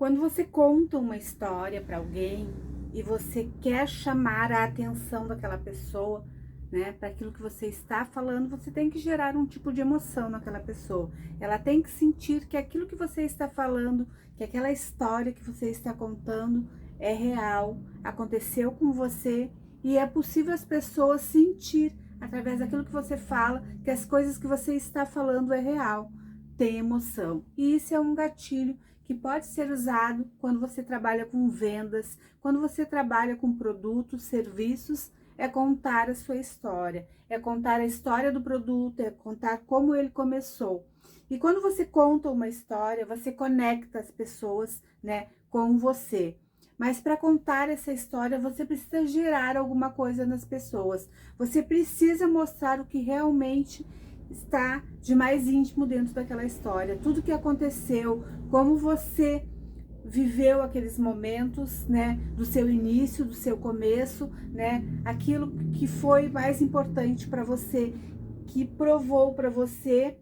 Quando você conta uma história para alguém e você quer chamar a atenção daquela pessoa, né, para aquilo que você está falando, você tem que gerar um tipo de emoção naquela pessoa. Ela tem que sentir que aquilo que você está falando, que aquela história que você está contando é real, aconteceu com você e é possível as pessoas sentir através daquilo que você fala que as coisas que você está falando é real, tem emoção. E isso é um gatilho que pode ser usado quando você trabalha com vendas, quando você trabalha com produtos, serviços, é contar a sua história, é contar a história do produto, é contar como ele começou. E quando você conta uma história, você conecta as pessoas, né, com você. Mas para contar essa história, você precisa gerar alguma coisa nas pessoas. Você precisa mostrar o que realmente está de mais íntimo dentro daquela história. Tudo que aconteceu, como você viveu aqueles momentos, né, do seu início, do seu começo, né, aquilo que foi mais importante para você, que provou para você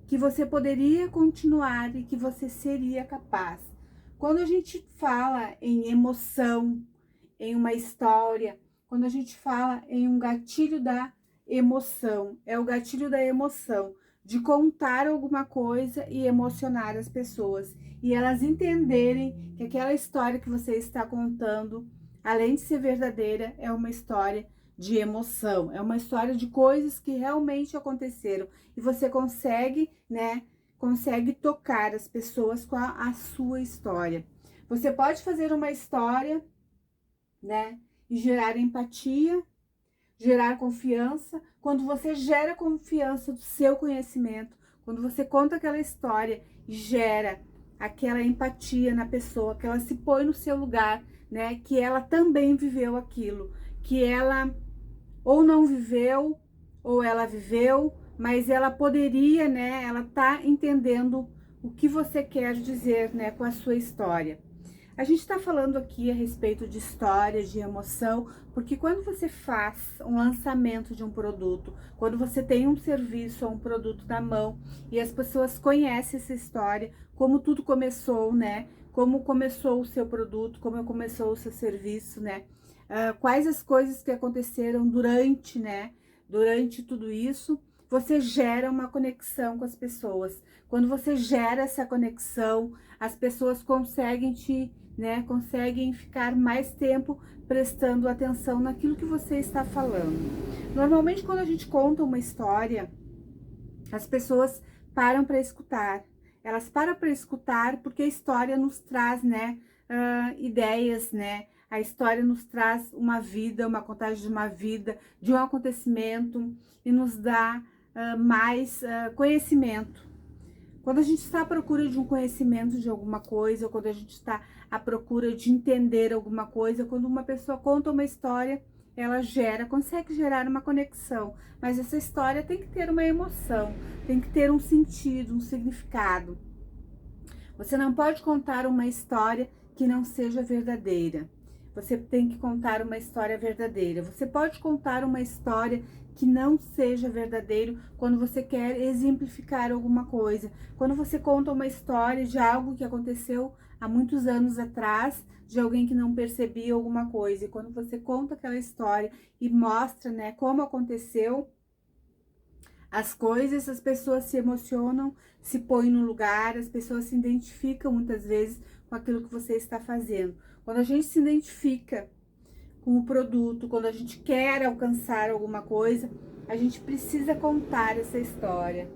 que você poderia continuar e que você seria capaz. Quando a gente fala em emoção, em uma história, quando a gente fala em um gatilho da emoção, é o gatilho da emoção, de contar alguma coisa e emocionar as pessoas e elas entenderem que aquela história que você está contando, além de ser verdadeira, é uma história de emoção, é uma história de coisas que realmente aconteceram e você consegue, né, consegue tocar as pessoas com a sua história. Você pode fazer uma história, né, e gerar empatia, gerar confiança. Quando você gera confiança do seu conhecimento, quando você conta aquela história e gera aquela empatia na pessoa, que ela se põe no seu lugar, né? Que ela também viveu aquilo, que ela ou não viveu, ou ela viveu, mas ela poderia, né? Ela tá entendendo o que você quer dizer, né? Com a sua história. A gente está falando aqui a respeito de história, de emoção, porque quando você faz um lançamento de um produto, quando você tem um serviço ou um produto na mão e as pessoas conhecem essa história, como tudo começou, né? Como começou o seu produto, como começou o seu serviço, né? Quais as coisas que aconteceram durante, né? Durante tudo isso, você gera uma conexão com as pessoas. Quando você gera essa conexão, as pessoas conseguem te, né, conseguem ficar mais tempo prestando atenção naquilo que você está falando. Normalmente, quando a gente conta uma história, as pessoas param para escutar. Elas param para escutar porque a história nos traz, né, ideias, né? A história nos traz uma vida, uma contagem de uma vida, de um acontecimento e nos dá mais conhecimento. Quando a gente está à procura de um conhecimento de alguma coisa, ou quando a gente está à procura de entender alguma coisa, quando uma pessoa conta uma história, ela consegue gerar uma conexão. Mas essa história tem que ter uma emoção, tem que ter um sentido, um significado. Você não pode contar uma história que não seja verdadeira. Você tem que contar uma história verdadeira. Você pode contar uma história que não seja verdadeiro quando você quer exemplificar alguma coisa. Quando você conta uma história de algo que aconteceu há muitos anos atrás, de alguém que não percebia alguma coisa. E quando você conta aquela história e mostra, né, como aconteceu as coisas, as pessoas se emocionam, se põem no lugar, as pessoas se identificam muitas vezes com aquilo que você está fazendo. Quando a gente se identifica com o produto, quando a gente quer alcançar alguma coisa, a gente precisa contar essa história.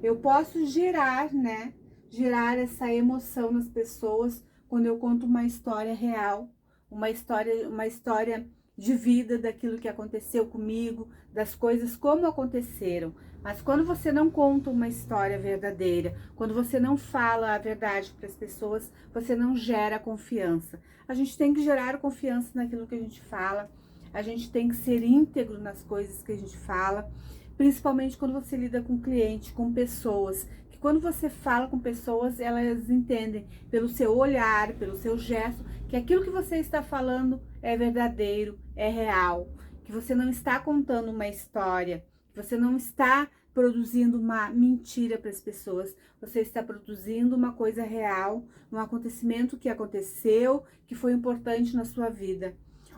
Eu posso gerar, né? Gerar essa emoção nas pessoas quando eu conto uma história real, uma história de vida daquilo que aconteceu comigo, das coisas como aconteceram. Mas quando você não conta uma história verdadeira, quando você não fala a verdade para as pessoas, você não gera confiança. A gente tem que gerar confiança naquilo que a gente fala, a gente tem que ser íntegro nas coisas que a gente fala, principalmente quando você lida com cliente, com pessoas, que quando você fala com pessoas, elas entendem pelo seu olhar, pelo seu gesto, que aquilo que você está falando é verdadeiro, é real, que você não está contando uma história, que você não está produzindo uma mentira para as pessoas, você está produzindo uma coisa real, um acontecimento que aconteceu, que foi importante na sua vida.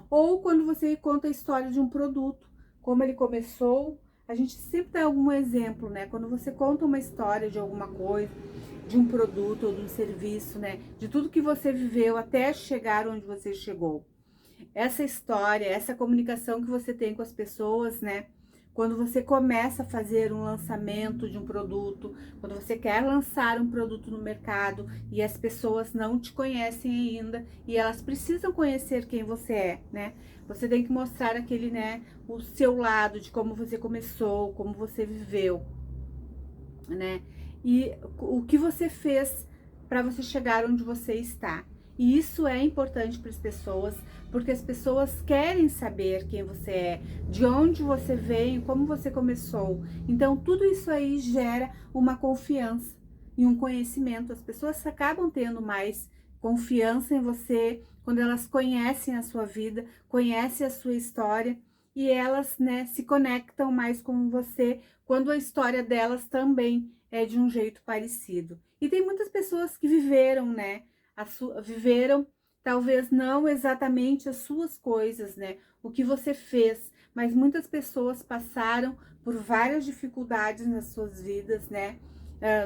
Ou quando você conta a história de um produto, como ele começou, a gente sempre dá algum exemplo, né? Quando você conta uma história de alguma coisa, de um produto ou de um serviço, né? De tudo que você viveu até chegar onde você chegou. Essa história, essa comunicação que você tem com as pessoas, né? Quando você começa a fazer um lançamento de um produto, quando você quer lançar um produto no mercado e as pessoas não te conhecem ainda e elas precisam conhecer quem você é, né? Você tem que mostrar aquele, né, o seu lado de como você começou, como você viveu, né? E o que você fez para você chegar onde você está. E isso é importante para as pessoas, porque as pessoas querem saber quem você é, de onde você veio, como você começou. Então, tudo isso aí gera uma confiança e um conhecimento. As pessoas acabam tendo mais confiança em você quando elas conhecem a sua vida, conhecem a sua história e elas, né, se conectam mais com você quando a história delas também é de um jeito parecido. E tem muitas pessoas que viveram, né, viveram talvez não exatamente as suas coisas, né, o que você fez, mas muitas pessoas passaram por várias dificuldades nas suas vidas, né,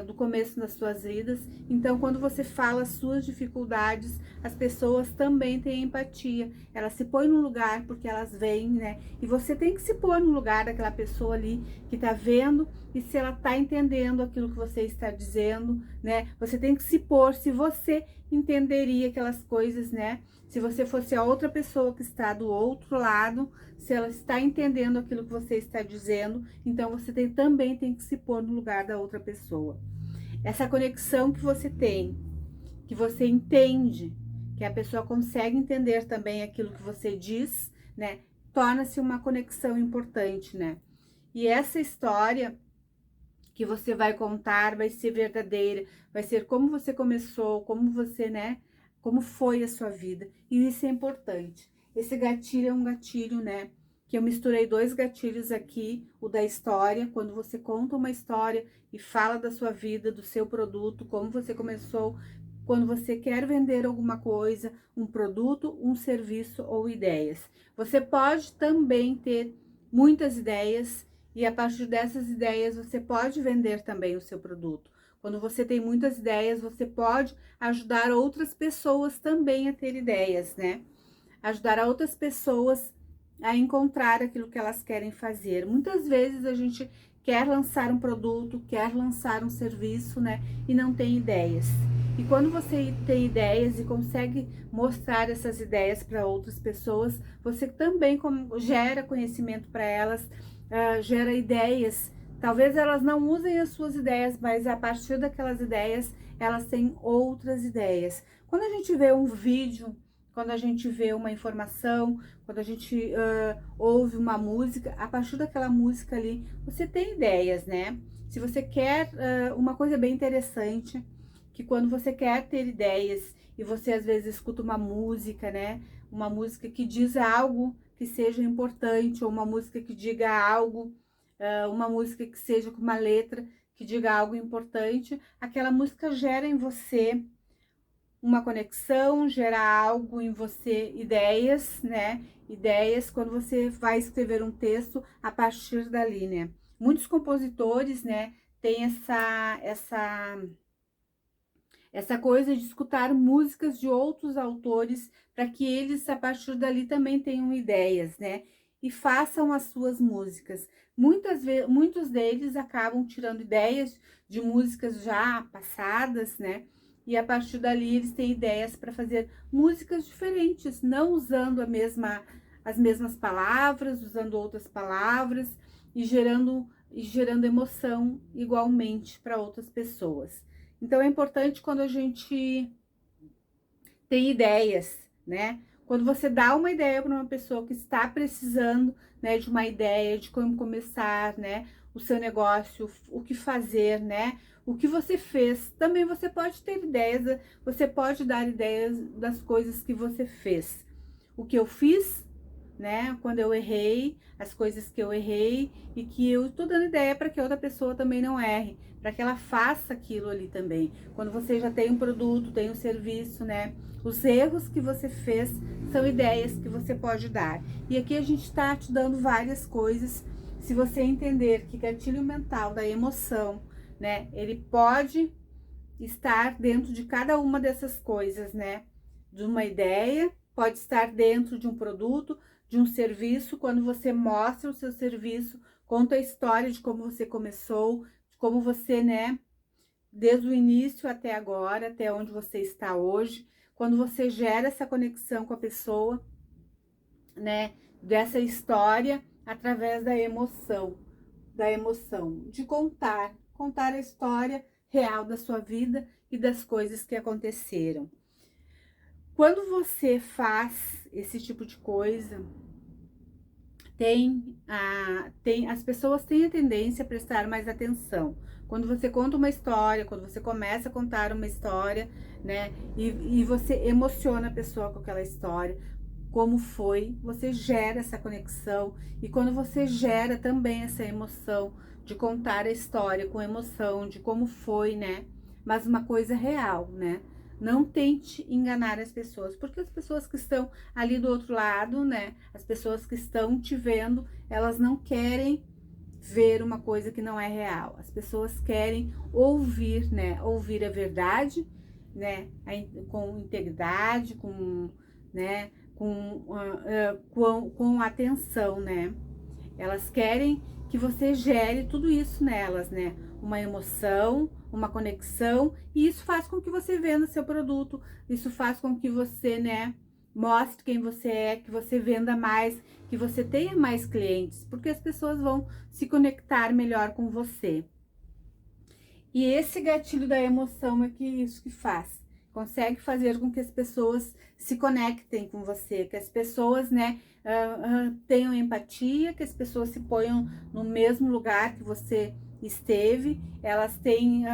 do começo das suas vidas. Então, quando você fala as suas dificuldades, as pessoas também têm empatia. Elas se põem no lugar porque elas veem, né? E você tem que se pôr no lugar daquela pessoa ali que tá vendo e se ela tá entendendo aquilo que você está dizendo, né? Você tem que se pôr se você entenderia aquelas coisas, né? Se você fosse a outra pessoa que está do outro lado, se ela está entendendo aquilo que você está dizendo, então você também tem que se pôr no lugar da outra pessoa. Essa conexão que você tem, que você entende, que a pessoa consegue entender também aquilo que você diz, né? Torna-se uma conexão importante, né? E essa história que você vai contar vai ser verdadeira, vai ser como você começou, como você, né? Como foi a sua vida. E isso é importante. Esse gatilho é um gatilho, né? Que eu misturei dois gatilhos aqui, o da história, quando você conta uma história e fala da sua vida, do seu produto, como você começou, quando você quer vender alguma coisa, um produto, um serviço ou ideias. Você pode também ter muitas ideias e a partir dessas ideias você pode vender também o seu produto. Quando você tem muitas ideias, você pode ajudar outras pessoas também a ter ideias, né? Ajudar outras pessoas a encontrar aquilo que elas querem fazer. Muitas vezes a gente quer lançar um produto, quer lançar um serviço, né? E não tem ideias. E quando você tem ideias e consegue mostrar essas ideias para outras pessoas, você também gera conhecimento para elas, gera ideias. Talvez elas não usem as suas ideias, mas a partir daquelas ideias, elas têm outras ideias. Quando a gente vê um vídeo, quando a gente vê uma informação, quando a gente ouve uma música, a partir daquela música ali, você tem ideias, né? Se você quer uma coisa bem interessante, que quando você quer ter ideias e você às vezes escuta uma música, né? Uma música que diz algo que seja importante, ou uma música que diga algo, uma música que seja com uma letra que diga algo importante, aquela música gera em você uma conexão, gera algo em você, ideias, né? Ideias quando você vai escrever um texto a partir dali, né? Muitos compositores, né, têm essa coisa de escutar músicas de outros autores para que eles, a partir dali, também tenham ideias, né? E façam as suas músicas. Muitos deles acabam tirando ideias de músicas já passadas, né? E a partir dali eles têm ideias para fazer músicas diferentes, não usando as mesmas palavras, usando outras palavras e gerando emoção igualmente para outras pessoas. Então é importante quando a gente tem ideias, né? Quando você dá uma ideia para uma pessoa que está precisando, né, de uma ideia de como começar, né, o seu negócio, o que fazer, né? O que você fez, também você pode ter ideias, você pode dar ideias das coisas que você fez. O que eu fiz, né? Quando eu errei, as coisas que eu errei e que eu tô dando ideia para que outra pessoa também não erre, para que ela faça aquilo ali também. Quando você já tem um produto, tem um serviço, né? Os erros que você fez são ideias que você pode dar. E aqui a gente está te dando várias coisas. Se você entender que gatilho mental da emoção, né? Ele pode estar dentro de cada uma dessas coisas, né? De uma ideia, pode estar dentro de um produto, de um serviço. Quando você mostra o seu serviço, conta a história de como você começou, de como você, né? Desde o início até agora, até onde você está hoje. Quando você gera essa conexão com a pessoa, né? Dessa história através da emoção, de contar a história real da sua vida e das coisas que aconteceram. Quando você faz esse tipo de coisa, as pessoas têm a tendência a prestar mais atenção. Quando você conta uma história, quando você começa a contar uma história, né, e você emociona a pessoa com aquela história, como foi, você gera essa conexão, e quando você gera também essa emoção de contar a história com emoção, de como foi, né, mas uma coisa real, né, não tente enganar as pessoas, porque as pessoas que estão ali do outro lado, né, as pessoas que estão te vendo, elas não querem ver uma coisa que não é real, as pessoas querem ouvir, né, ouvir a verdade, né, com integridade, né, com atenção, né? Elas querem que você gere tudo isso nelas, né? Uma emoção, uma conexão, e isso faz com que você venda seu produto, isso faz com que você, né, mostre quem você é, que você venda mais, que você tenha mais clientes, porque as pessoas vão se conectar melhor com você. E esse gatilho da emoção é que isso que faz. Consegue fazer com que as pessoas se conectem com você, que as pessoas, né, tenham empatia, que as pessoas se ponham no mesmo lugar que você esteve. Elas têm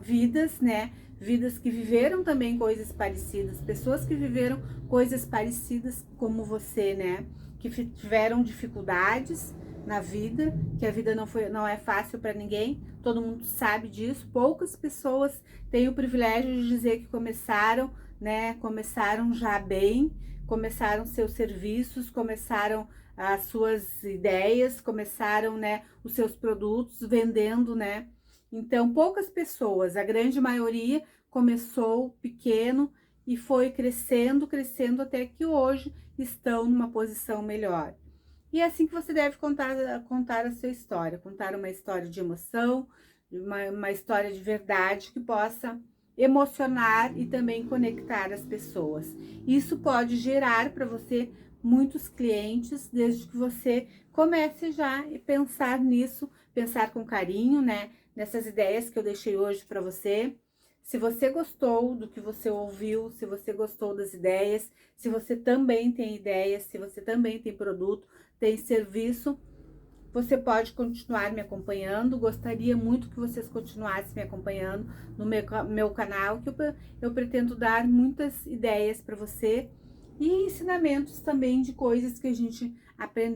vidas, né, vidas que viveram também coisas parecidas, pessoas que viveram coisas parecidas como você, né, que tiveram dificuldades na vida, que a vida não é fácil para ninguém, todo mundo sabe disso. Poucas pessoas têm o privilégio de dizer que começaram, né, começaram já bem, começaram seus serviços, começaram as suas ideias, começaram, né, os seus produtos vendendo, né. Então, poucas pessoas, a grande maioria começou pequeno e foi crescendo, crescendo até que hoje estão numa posição melhor. E é assim que você deve contar a sua história, contar uma história de emoção, uma história de verdade que possa emocionar e também conectar as pessoas. Isso pode gerar para você muitos clientes, desde que você comece já a pensar nisso, pensar com carinho, né, nessas ideias que eu deixei hoje para você. Se você gostou do que você ouviu, se você gostou das ideias, se você também tem ideias, se você também tem produto, tem serviço, você pode continuar me acompanhando. Gostaria muito que vocês continuassem me acompanhando no meu canal, que eu pretendo dar muitas ideias para você e ensinamentos também de coisas que a gente aprendeu